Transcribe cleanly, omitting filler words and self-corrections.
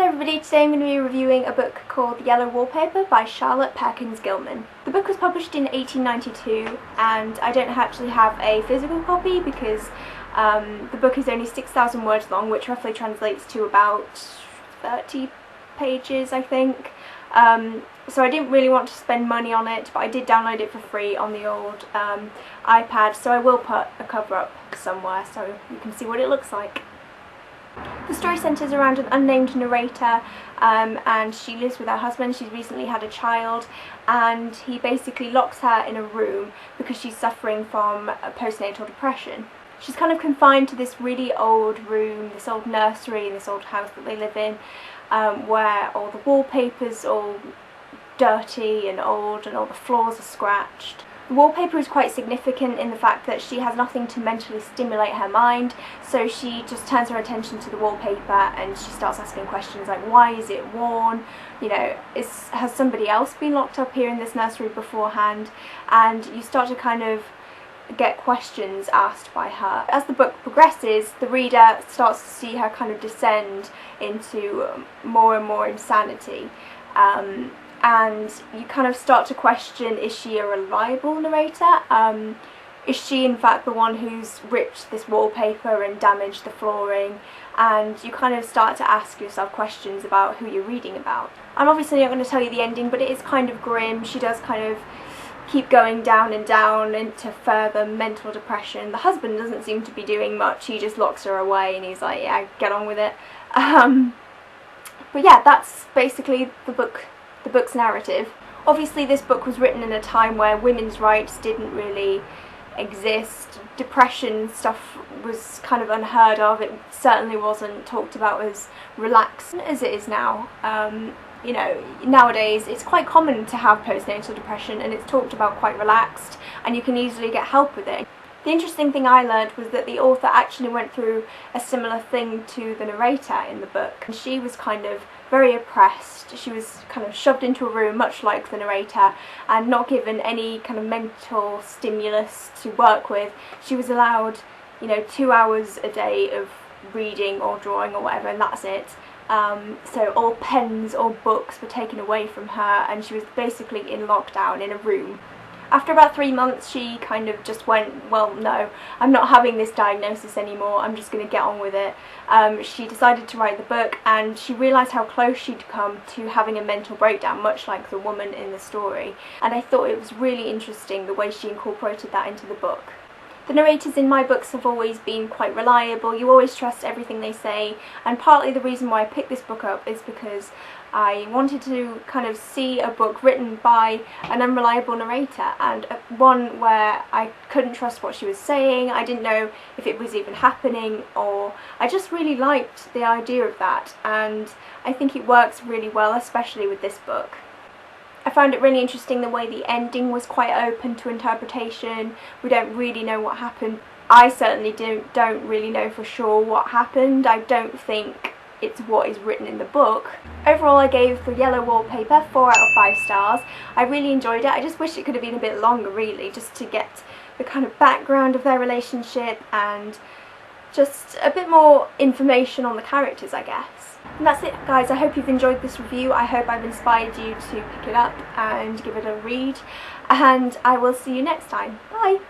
Hello everybody, today I'm going to be reviewing a book called Yellow Wallpaper by Perkins Gilman. The book was published in 1892 and I don't actually have a physical copy because the book is only 6,000 words long, which roughly translates to about 30 pages I think. So I didn't really want to spend money on it, but I did download it for free on the old iPad, so I will put a cover up somewhere so you can see what it looks like. The story centres around an unnamed narrator and she lives with her husband. She's recently had a child and he basically locks her in a room because she's suffering from postnatal depression. She's kind of confined to this really old room, this old nursery in this old house that they live in, where all the wallpaper's all dirty and old and all the floors are scratched. The wallpaper is quite significant in the fact that she has nothing to mentally stimulate her mind, so she just turns her attention to the wallpaper and she starts asking questions like, why is it worn? You know, has somebody else been locked up here in this nursery beforehand? And you start to kind of get questions asked by her. As the book progresses, the reader starts to see her kind of descend into more and more insanity. And you kind of start to question, is she a reliable narrator? Is she in fact the one who's ripped this wallpaper and damaged the flooring? And you kind of start to ask yourself questions about who you're reading about. I'm obviously not going to tell you the ending, but it is kind of grim. She does kind of keep going down and down into further mental depression. The husband doesn't seem to be doing much, he just locks her away and he's like, yeah, get on with it. But yeah, that's basically the book's narrative. Obviously this book was written in a time where women's rights didn't really exist. Depression stuff was kind of unheard of. It certainly wasn't talked about as relaxed as it is now. You know, nowadays it's quite common to have postnatal depression and it's talked about quite relaxed and you can easily get help with it. The interesting thing I learned was that the author actually went through a similar thing to the narrator in the book. And she was kind of very oppressed. She was kind of shoved into a room, much like the narrator, and not given any kind of mental stimulus to work with. She was allowed, you know, 2 hours a day of reading or drawing or whatever, and that's it. So all pens or books were taken away from her and she was basically in lockdown in a room. After about 3 months she kind of just went, well no, I'm not having this diagnosis anymore, I'm just going to get on with it. She decided to write the book and she realised how close she'd come to having a mental breakdown, much like the woman in the story. And I thought it was really interesting the way she incorporated that into the book. The narrators in my books have always been quite reliable, you always trust everything they say, and partly the reason why I picked this book up is because I wanted to kind of see a book written by an unreliable narrator and one where I couldn't trust what she was saying, I didn't know if it was even happening, or I just really liked the idea of that, and I think it works really well, especially with this book. I found it really interesting the way the ending was quite open to interpretation. We don't really know what happened. I certainly don't really know for sure what happened. I don't think it's what is written in the book. Overall I gave the Yellow Wallpaper 4 out of 5 stars. I really enjoyed it. I just wish it could have been a bit longer really, just to get the kind of background of their relationship and just a bit more information on the characters, I guess. And that's it guys, I hope you've enjoyed this review. I hope I've inspired you to pick it up and give it a read, and I will see you next time. Bye!